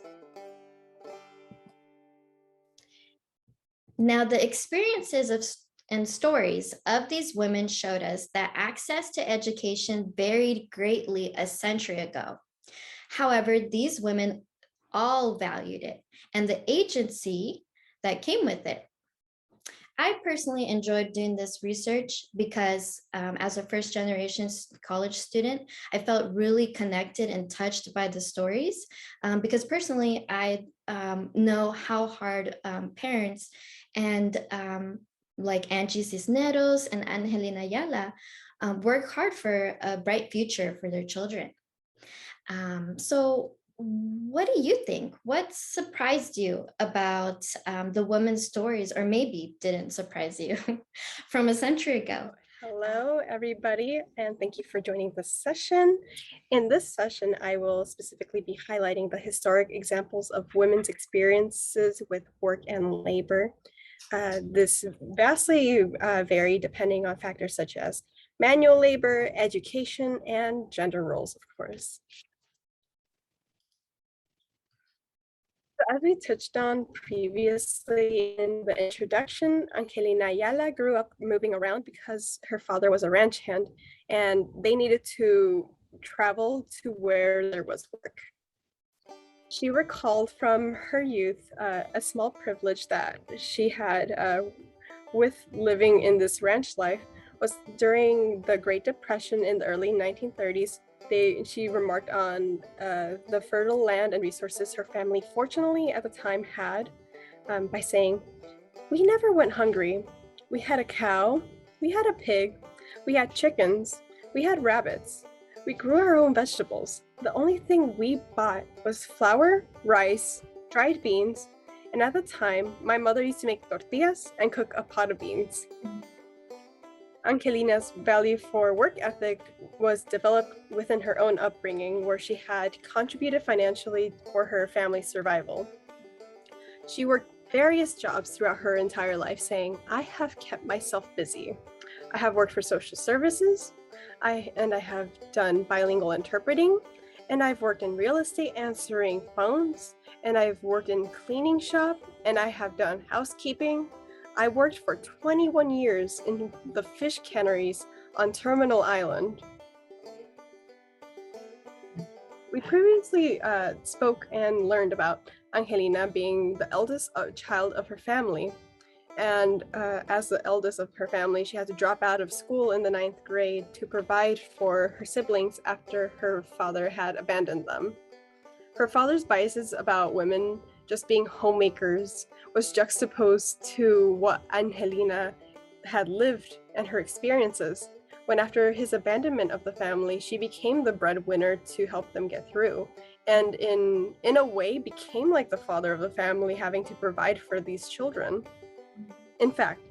Now, the experiences and stories of these women showed us that access to education varied greatly a century ago. However, these women all valued it and the agency that came with it. I personally enjoyed doing this research because as a first generation college student, I felt really connected and touched by the stories because personally, I know how hard parents and like Angie Cisneros and Angelina Ayala work hard for a bright future for their children. So what do you think? What surprised you about the women's stories, or maybe didn't surprise you from a century ago? Hello, everybody, and thank you for joining this session. In this session, I will specifically be highlighting the historic examples of women's experiences with work and labor. This vastly vary depending on factors such as manual labor, education, and gender roles, of course. As we touched on previously in the introduction, Angelina Ayala grew up moving around because her father was a ranch hand and they needed to travel to where there was work. She recalled from her youth a small privilege that she had with living in this ranch life was during the Great Depression in the early 1930s. She remarked on the fertile land and resources her family fortunately at the time had by saying, "We never went hungry. We had a cow, we had a pig, we had chickens, we had rabbits. We grew our own vegetables. The only thing we bought was flour, rice, dried beans, and at the time, my mother used to make tortillas and cook a pot of beans." Angelina's value for work ethic was developed within her own upbringing, where she had contributed financially for her family's survival. She worked various jobs throughout her entire life, saying, "I have kept myself busy. I have worked for social services, I have done bilingual interpreting, and I've worked in real estate answering phones, and I've worked in cleaning shop, and I have done housekeeping. I worked for 21 years in the fish canneries on Terminal Island." We previously spoke and learned about Angelina being the eldest child of her family. And as the eldest of her family, she had to drop out of school in the 9th grade to provide for her siblings after her father had abandoned them. Her father's biases about women just being homemakers was juxtaposed to what Angelina had lived and her experiences, when after his abandonment of the family, she became the breadwinner to help them get through, and in a way became like the father of the family, having to provide for these children. In fact,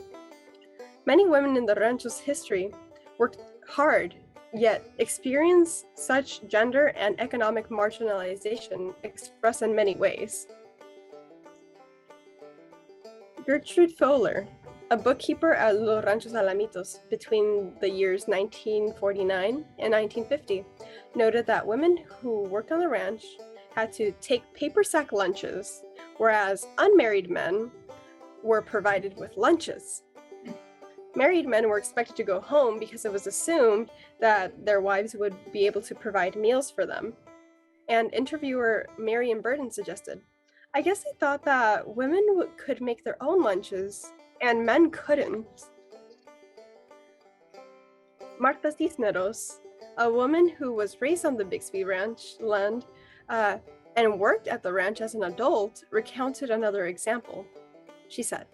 many women in the rancho's history worked hard, yet experienced such gender and economic marginalization expressed in many ways. Gertrude Fowler, a bookkeeper at Rancho Los Alamitos between the years 1949 and 1950, noted that women who worked on the ranch had to take paper sack lunches, whereas unmarried men were provided with lunches. Married men were expected to go home because it was assumed that their wives would be able to provide meals for them. And interviewer Marian suggested, "I guess they thought that women could make their own lunches, and men couldn't. Marta Cisneros, a woman who was raised on the Bixby Ranch land and worked at the ranch as an adult, recounted another example. She said,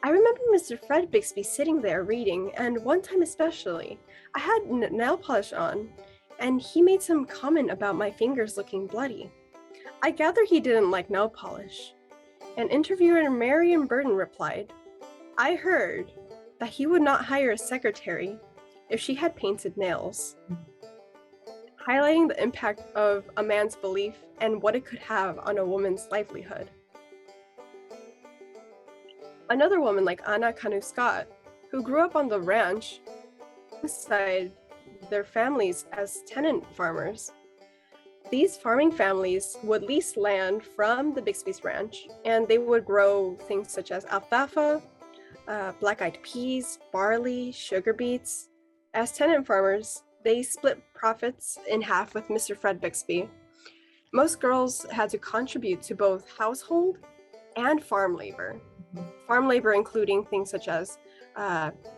I remember Mr. Fred Bixby sitting there reading, and one time especially, I had nail polish on, and he made some comment about my fingers looking bloody. I gather he didn't like nail polish. And interviewer Marian replied, I heard that he would not hire a secretary if she had painted nails, highlighting the impact of a man's belief and what it could have on a woman's livelihood. Another woman like Anna Kanu Scott, who grew up on the ranch, alongside their families as tenant farmers. These farming families would lease land from the Bixby's ranch, and they would grow things such as alfalfa, black-eyed peas, barley, sugar beets. As tenant farmers, they split profits in half with Mr. Fred Bixby. Most girls had to contribute to both household and farm labor. Farm labor including things such as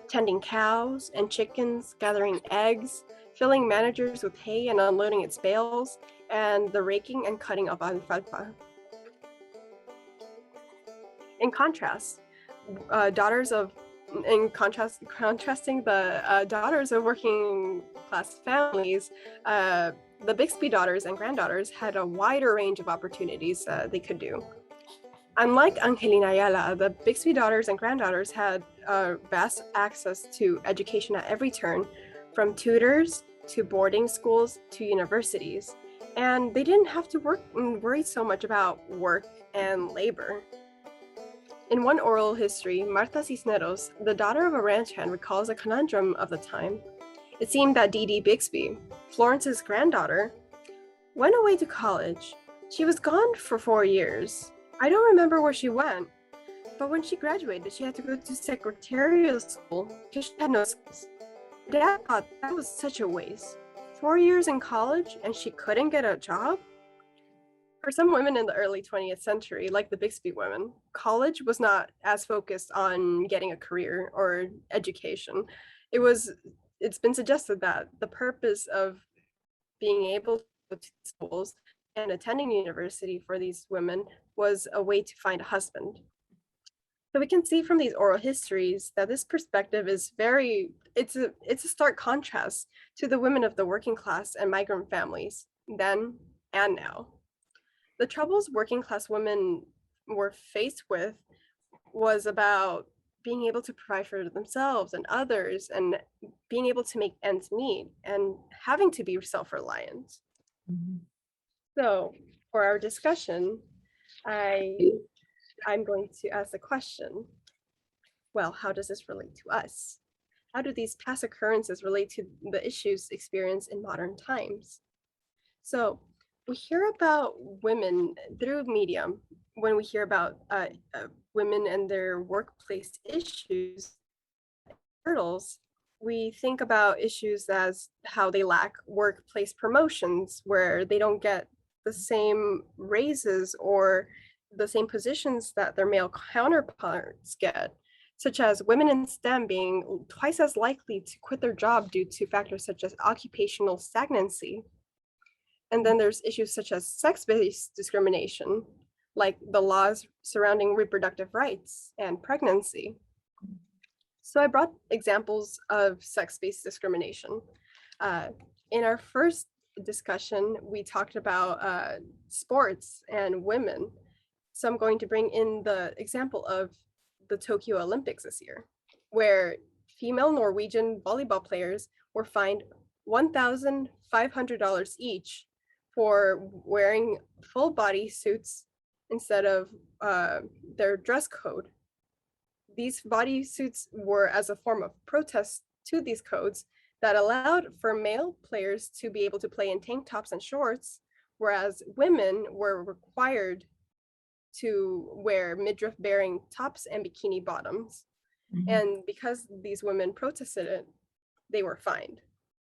tending cows and chickens, gathering eggs, filling managers with hay and unloading its bales, and the raking and cutting of alfalfa. In contrast, contrasting the daughters of working class families, the Bixby daughters and granddaughters had a wider range of opportunities they could do. Unlike Angelina Ayala, the Bixby daughters and granddaughters had vast access to education at every turn, from tutors to boarding schools to universities, and they didn't have to worry so much about work and labor. In one oral history, Marta Cisneros, the daughter of a ranch hand, recalls a conundrum of the time. It seemed that Dee Dee Bixby, Florence's granddaughter, went away to college. She was gone for 4 years. I don't remember where she went, but when she graduated, she had to go to secretarial school because she had no skills. Dad thought that was such a waste. 4 years in college and she couldn't get a job? For some women in the early 20th century, like the Bixby women, college was not as focused on getting a career or education. It's been suggested that the purpose of being able to go to schools and attending university for these women was a way to find a husband. So we can see from these oral histories that this perspective is it's a stark contrast to the women of the working class and migrant families then and now. The troubles working class women were faced with was about being able to provide for themselves and others and being able to make ends meet and having to be self-reliant. Mm-hmm. So for our discussion, I'm going to ask the question, well, how does this relate to us? How do these past occurrences relate to the issues experienced in modern times? So we hear about women through media when we hear about women and their workplace issues, hurdles. We think about issues as how they lack workplace promotions, where they don't get the same raises or the same positions that their male counterparts get, such as women in STEM being twice as likely to quit their job due to factors such as occupational stagnancy. And then there's issues such as sex-based discrimination, like the laws surrounding reproductive rights and pregnancy. So I brought examples of sex-based discrimination. In our first discussion, we talked about sports and women. So I'm going to bring in the example of the Tokyo Olympics this year, where female Norwegian volleyball players were fined $1,500 each for wearing full body suits instead of their dress code. These body suits were as a form of protest to these codes that allowed for male players to be able to play in tank tops and shorts, whereas women were required to wear midriff bearing tops and bikini bottoms. Mm-hmm. And because these women protested it, they were fined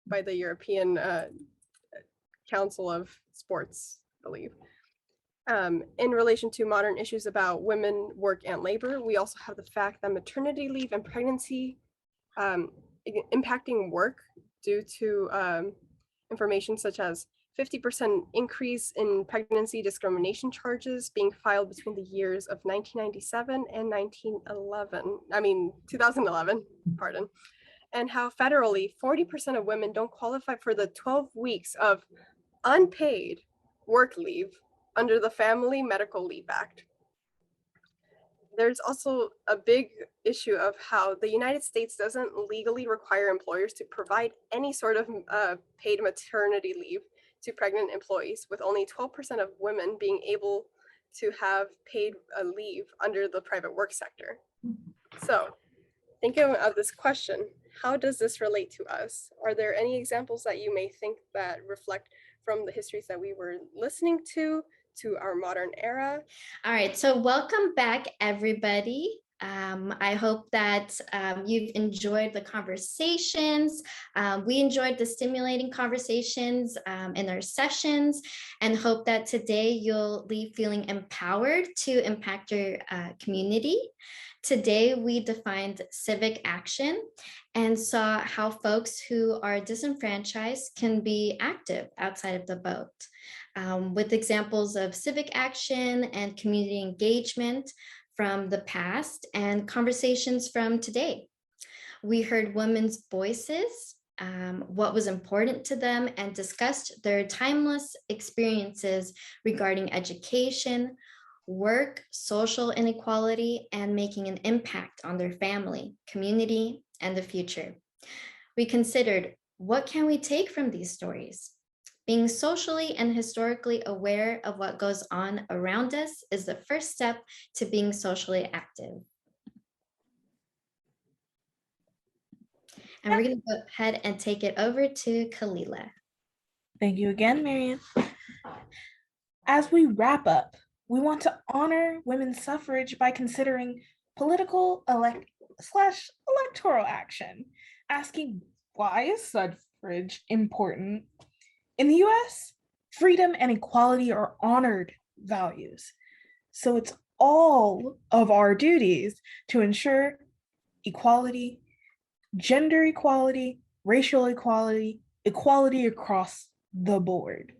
by the European Council of Sports, I believe. In relation to modern issues about women, work, and labor, we also have the fact that maternity leave and pregnancy impacting work due to information such as 50% increase in pregnancy discrimination charges being filed between the years of 1997 and 2011, pardon, and how federally 40% of women don't qualify for the 12 weeks of unpaid work leave under the Family Medical Leave Act. There's also a big issue of how the United States doesn't legally require employers to provide any sort of paid maternity leave to pregnant employees, with only 12% of women being able to have paid leave under the private work sector. So, thinking of this question, how does this relate to us? Are there any examples that you may think that reflect from the histories that we were listening to our modern era? All right, so welcome back, everybody. I hope that you've enjoyed the conversations. We enjoyed the stimulating conversations in our sessions, and hope that today you'll leave feeling empowered to impact your community. Today, we defined civic action and saw how folks who are disenfranchised can be active outside of the vote, with examples of civic action and community engagement from the past and conversations from today. We heard women's voices, what was important to them, and discussed their timeless experiences regarding education, work, social inequality, and making an impact on their family, community, and the future. We considered, what can we take from these stories? Being socially and historically aware of what goes on around us is the first step to being socially active. And we're going to go ahead and take it over to Kalilah. Thank you again, Marian. As we wrap up, we want to honor women's suffrage by considering political electoral action, asking, why is suffrage important? In the US, freedom and equality are honored values. So it's all of our duties to ensure equality, gender equality, racial equality, equality across the board.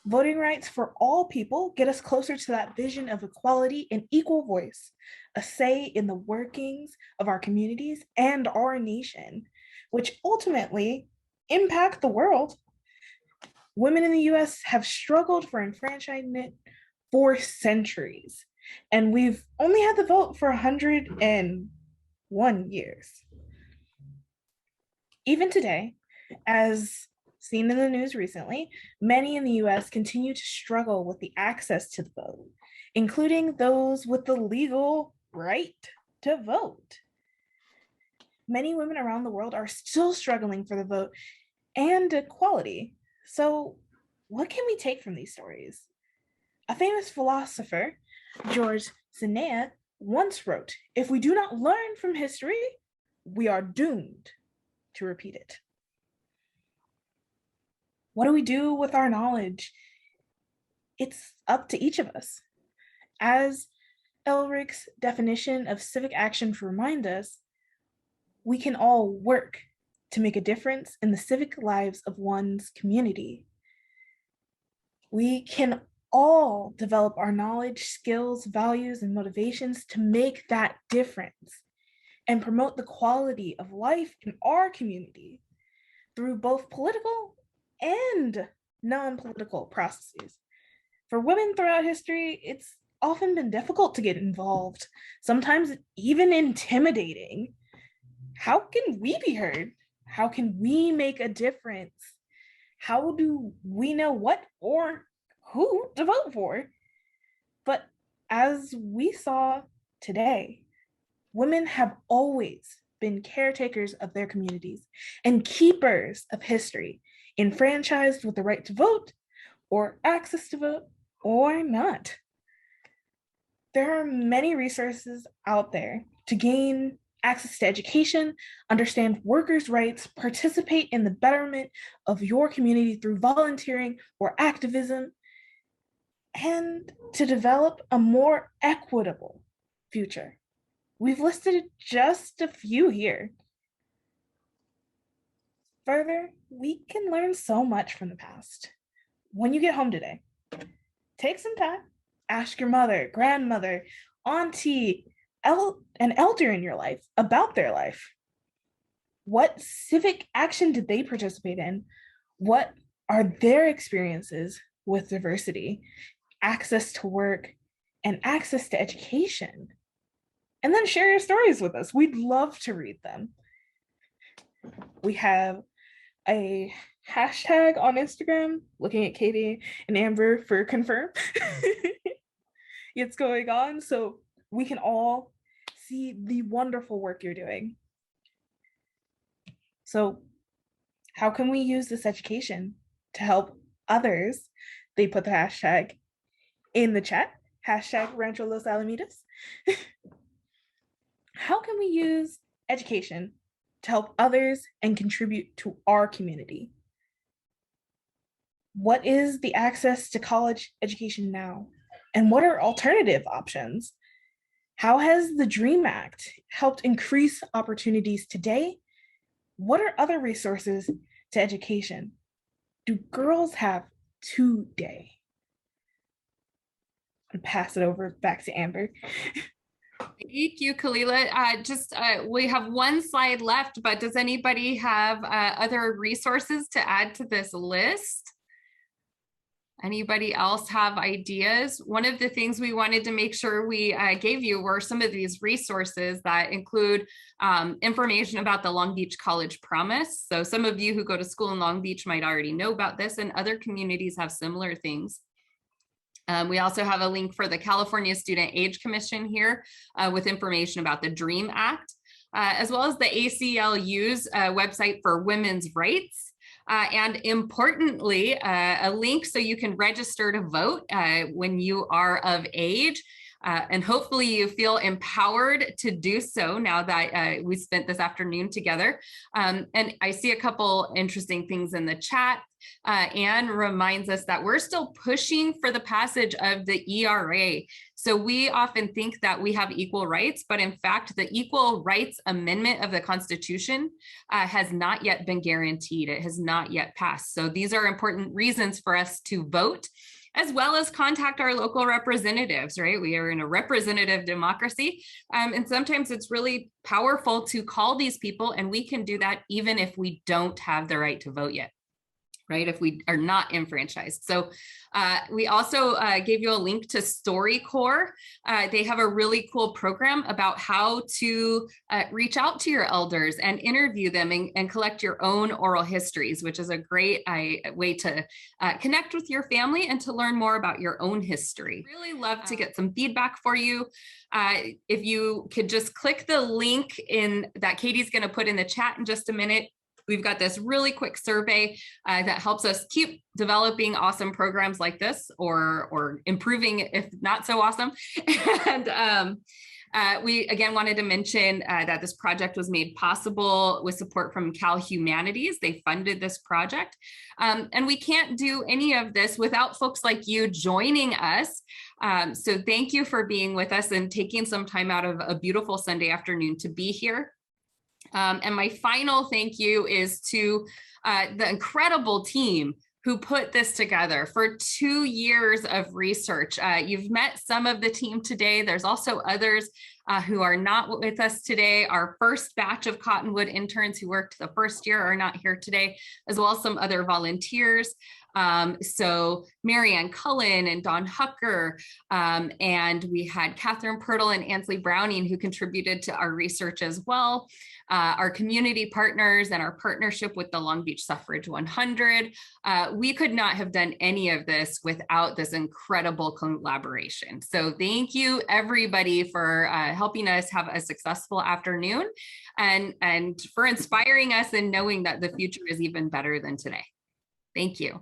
Voting rights for all people get us closer to that vision of equality and equal voice, a say in the workings of our communities and our nation, which ultimately impact the world. Women in the US have struggled for enfranchisement for centuries, and we've only had the vote for 101 years. Even today, as seen in the news recently, many in the US continue to struggle with the access to the vote, including those with the legal right to vote. Many women around the world are still struggling for the vote and equality. So what can we take from these stories? A famous philosopher, George Sinead, once wrote, "If we do not learn from history, we are doomed to repeat it." What do we do with our knowledge? It's up to each of us. As Elric's definition of civic action reminds us, we can all work to make a difference in the civic lives of one's community. We can all develop our knowledge, skills, values, and motivations to make that difference and promote the quality of life in our community through both political and non-political processes. For women throughout history, it's often been difficult to get involved, sometimes even intimidating. How can we be heard? How can we make a difference? How do we know what or who to vote for? But as we saw today, women have always been caretakers of their communities and keepers of history, enfranchised with the right to vote or access to vote or not. There are many resources out there to gain access to education, understand workers' rights, participate in the betterment of your community through volunteering or activism. and to develop a more equitable future. We've listed just a few here. Further, we can learn so much from the past. When you get home today, take some time, ask your mother, grandmother, auntie, an elder in your life about their life. What civic action did they participate in? What are their experiences with diversity, access to work, and access to education? And then share your stories with us. We'd love to read them. We have a hashtag on Instagram, looking at Katie and Amber for confirm. It's going on so we can all see the wonderful work you're doing. So how can we use this education to help others? They put the hashtag in the chat, hashtag Rancho Los Alamitos. How can we use education to help others and contribute to our community? What is the access to college education now? And what are alternative options? How has the DREAM Act helped increase opportunities today? What are other resources to education? Do girls have today? I'll pass it over back to Amber. Thank you, Kalilah. We have one slide left, but does anybody have other resources to add to this list? Anybody else have ideas? One of the things we wanted to make sure we gave you were some of these resources that include information about the Long Beach College Promise. So some of you who go to school in Long Beach might already know about this, and other communities have similar things. We also have a link for the California Student Age Commission here with information about the DREAM Act, as well as the ACLU's website for women's rights. And importantly, a link so you can register to vote when you are of age. And hopefully you feel empowered to do so now that we spent this afternoon together. And I see a couple interesting things in the chat. Anne reminds us that we're still pushing for the passage of the ERA. So we often think that we have equal rights, but in fact, the Equal Rights Amendment of the Constitution has not yet been guaranteed. It has not yet passed. So these are important reasons for us to vote, as well as contact our local representatives, right? We are in a representative democracy. And sometimes it's really powerful to call these people, and we can do that even if we don't have the right to vote yet, right? If we are not enfranchised. So we also gave you a link to StoryCorps. They have a really cool program about how to reach out to your elders and interview them and collect your own oral histories, which is a great way to connect with your family and to learn more about your own history. Really love to get some feedback for you. If you could just click the link in that Katie's gonna put in the chat in just a minute. We've got this really quick survey that helps us keep developing awesome programs like this, or improving if not so awesome. And we again wanted to mention that this project was made possible with support from Cal Humanities. They funded this project. And we can't do any of this without folks like you joining us. So thank you for being with us and taking some time out of a beautiful Sunday afternoon to be here. And my final thank you is to the incredible team who put this together for 2 years of research. You've met some of the team today. There's also others who are not with us today. Our first batch of Cottonwood interns who worked the first year are not here today, as well as some other volunteers. So Marian Cullen and Dawn Hucker, and we had Catherine Pirtle and Ansley Browning who contributed to our research as well. Our community partners and our partnership with the Long Beach Suffrage 100. We could not have done any of this without this incredible collaboration. So thank you everybody for helping us have a successful afternoon and for inspiring us and knowing that the future is even better than today. Thank you.